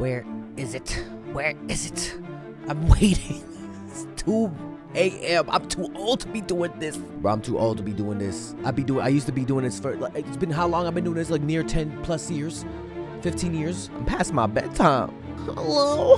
Where is it? Where is it? I'm waiting. It's 2 a.m. I'm too old to be doing this. Bro, I'm too old to be doing this. I used to be doing this for, like, it's been how long I've been doing this? Like near 10 plus years, 15 years. I'm past my bedtime. Hello.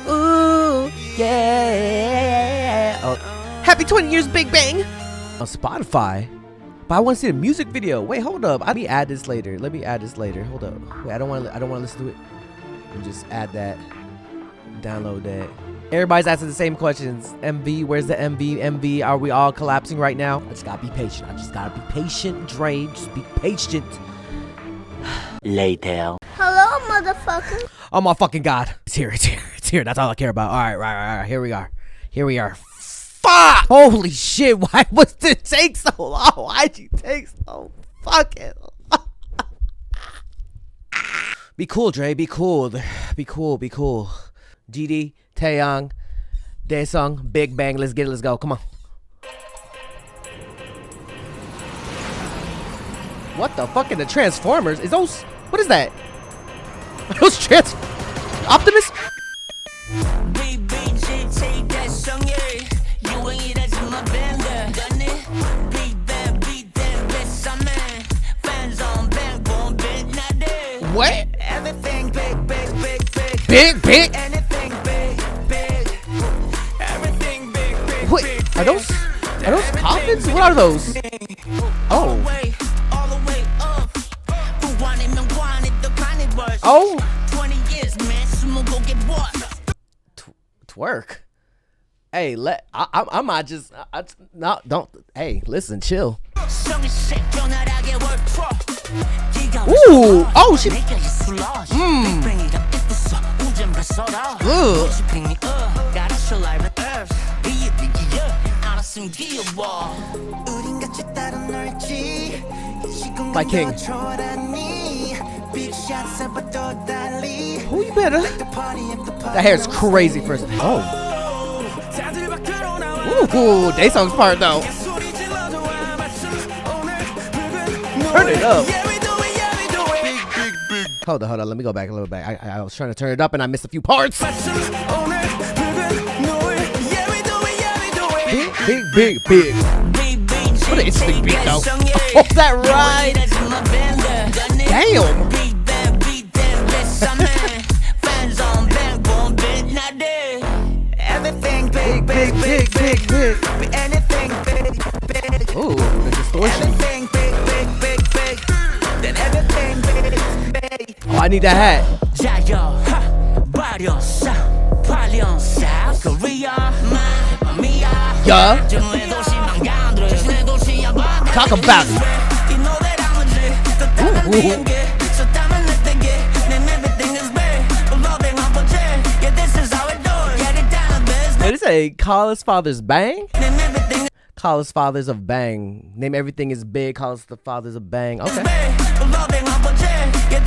Ooh, yeah. Oh. Happy 20 years, Big Bang. On Spotify. But I want to see the music video. Wait, hold up. Let me add this later. Hold up. Wait, I don't want to listen to it. Let me just add that. Download that. Everybody's asking the same questions. MV, where's the MV? MV, are we all collapsing right now? I just gotta be patient. Dre. Just be patient. Later. Hello, motherfucker. Oh my fucking god. It's here. That's all I care about. All right. Here we are. Fuck! Holy shit, why was it take so long? Why'd you take so fucking long? Be cool, Dre. Be cool. GD, Taeyong, Daesung, Big Bang. Let's get it. Let's go. Come on. What the fuck in the Transformers? Is those... What is that? Are those Optimus? What? Everything big. Big? Anything big. Everything big. Wait, are those coffins? What are those? Oh. All the way up. Who want it, the kind it was. Oh. 20 years, man. Someone go get what? Twerk. Hey, I might just don't. Hey, listen, chill. Ooh, oh she. My king. Who you better? That hair's crazy first. Oh. Ooh, Daesung's part though. Turn it up. Hold on. Let me go back a little bit. I was trying to turn it up and I missed a few parts. Big. What an interesting beat though. Oh, that right. Damn. Big. Anything big. Ooh, the distortion. Everything big. Then everything big. Oh, I need that hat. Yeah. Talk about it. Ooh. What is it? Call his fathers Bang? Call his fathers of Bang. Name everything is big. Call us the fathers of Bang. Okay.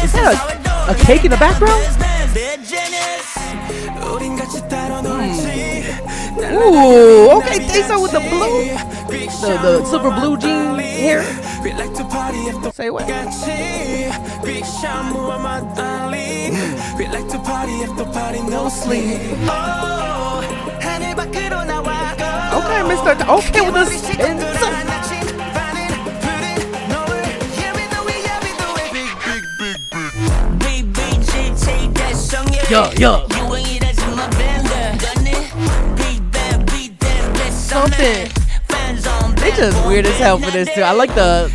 Is that a cake in the background? Ooh, okay. Daesung with the blue, the silver blue jean hair. Say what? No sleep. Okay, Mr. Okay with the spins. Yo. Something. They just weird as hell for this too. I like the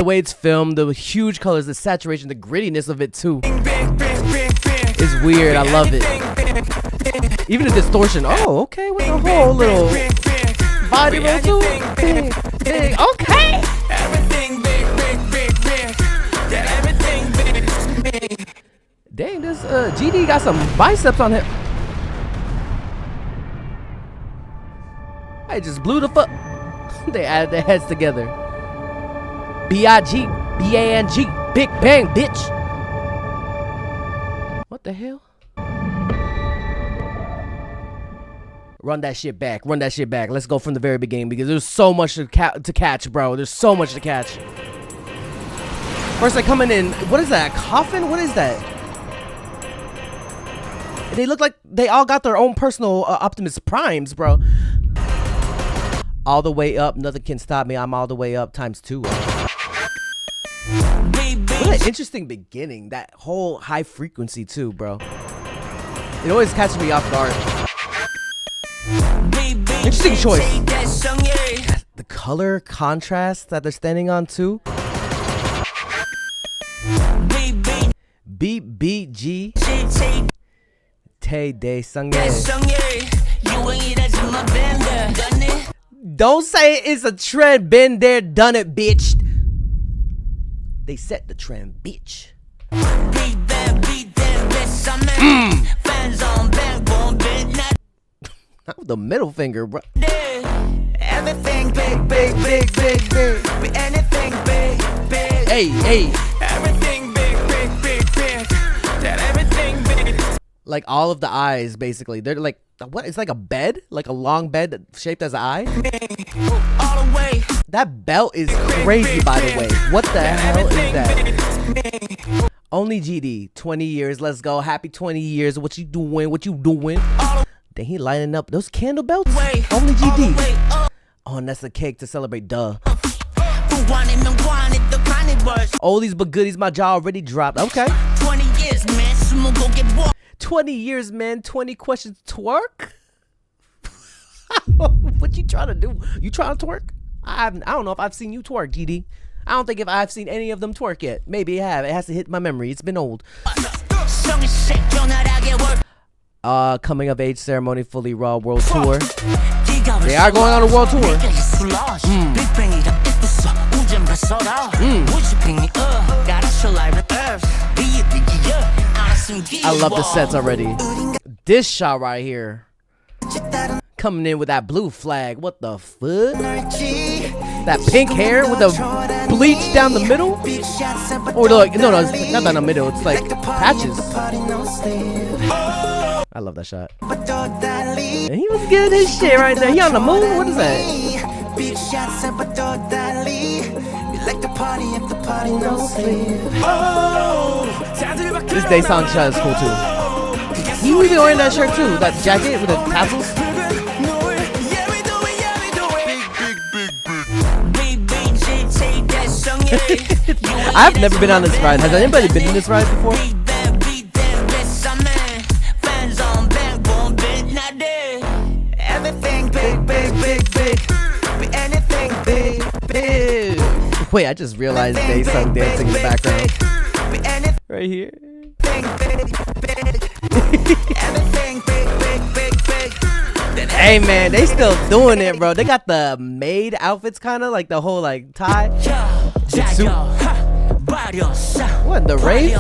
way it's filmed, the huge colors, the saturation, the grittiness of it too. It's weird. I love it. Even the distortion. Oh, okay, with the whole little body roll too. Big. Okay. Dang, this GD got some biceps on him. I just blew the fuck. They added their heads together. BIG, BANG, Big Bang, bitch. What the hell? Run that shit back. Let's go from the very beginning because there's so much to catch, bro. There's so much to catch. First, they're coming in. What is that? A coffin? What is that? They look like they all got their own personal Optimus Primes, bro. All the way up, nothing can stop me. I'm all the way up ×2. What an interesting beginning. That whole high frequency too, bro. It always catches me off guard. Interesting choice. The color contrast that they're standing on too. BiiiG Tay Day Sungye. Don't say it's a trend. Been there, done it, bitch. They set the trend, bitch. Not with the middle finger, bro. Everything big, big, big, big, big. Anything big, big. Hey, hey. Everything big, big, big, big. Everything big. Like all of the eyes, basically. They're like, what? It's like a bed? Like a long bed shaped as an eye? All the way. That belt is crazy, by the way. What the hell is that? Only GD. 20 years. Let's go. Happy 20 years. What you doing? What you doing? Then he lining up those candle belts? Only GD. Oh, and that's a cake to celebrate. Duh. All these but goodies my jaw already dropped. Okay. 20 years, man. 20 years, man. 20 questions twerk? What you trying to do? You trying to twerk? I don't know if I've seen you twerk, GD. I don't think if I've seen any of them twerk yet. Maybe I have. It has to hit my memory. It's been old. Coming of age ceremony, fully raw world tour. They are going on a world tour. I love the sets already. This shot right here. Coming in with that blue flag. What the fuck? That pink hair with the bleach down the middle? Or like, no, it's not down the middle. It's like patches. I love that shot. And he was getting his shit right there. He on the move? What is that? This Daesung shot is cool too. He was wearing that shirt too. That jacket with the tassels. I've never been on this ride. Has anybody been in this ride before? Wait, I just realized Daesung dancing in the background. Right here. Hey man, they still doing it, bro. They got the maid outfits, kind of like the whole like tie. Jitsu. What, the rave?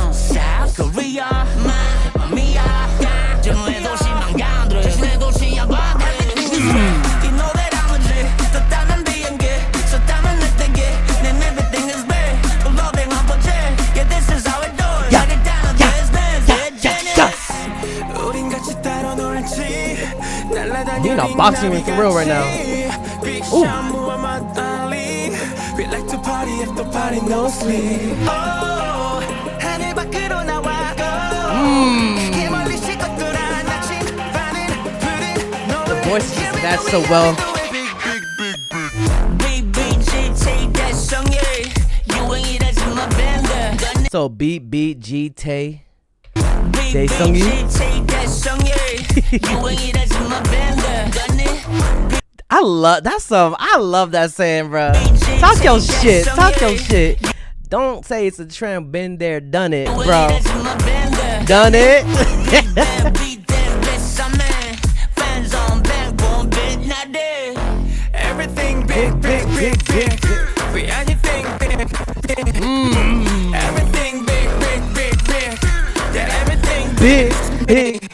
He in a boxing ring for real right now. Ooh. The voice just matched so well. So BiiiG Tay Daesung. I love that saying, bro. Talk your shit. Talk your shit. Don't say it's a trend. Been there, done it, bro. Done it. Everything big, big, big, big. Anything big, big. Everything big, big, big, big. Everything big, big.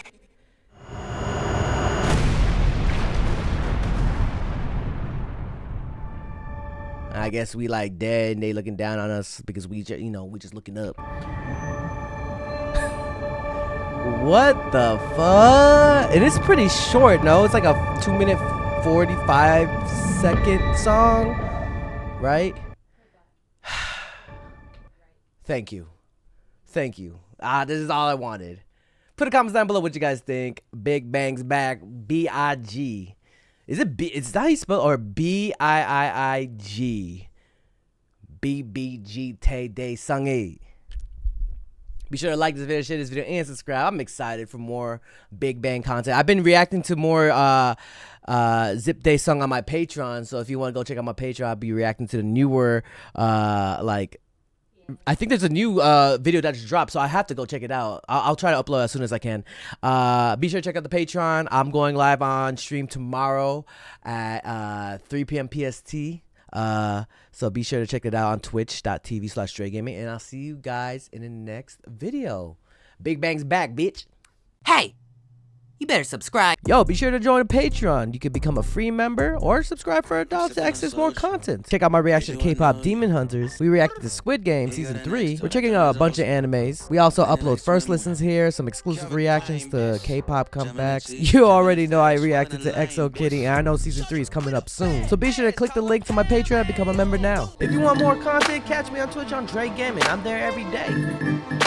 I guess we like dead and they looking down on us because we just, we just looking up. What the fuck? And it's pretty short, no? It's like a 2-minute 45-second song, right? Thank you. Thank you. This is all I wanted. Put the comments down below what you guys think. Big Bang's back. BiiG. Is it B? Is that how you spell or BiiiG? BBG Tay Day Sungy. Be sure to like this video, share this video, and subscribe. I'm excited for more Big Bang content. I've been reacting to more Zip Day song on my Patreon. So if you want to go check out my Patreon, I'll be reacting to the newer I think there's a new video that just dropped, so I have to go check it out. I'll try to upload as soon as I can. Be sure to check out the Patreon. I'm going live on stream tomorrow at 3 p.m. PST. So be sure to check it out on twitch.tv/JREKML, and I'll see you guys in the next video. Big Bang's back, bitch. Hey, you better subscribe. Yo, be sure to join the Patreon. You can become a free member or subscribe for adults to access more content. Check out my reaction to K-pop Demon Hunters. We reacted to Squid Game Season 3. We're checking out a bunch of animes. We also upload first listens here, some exclusive reactions to K-pop comebacks. You already know I reacted to EXO Kitty, and I know Season 3 is coming up soon. So be sure to click the link to my Patreon and become a member now. If you want more content, catch me on Twitch on JREKML. I'm there every day.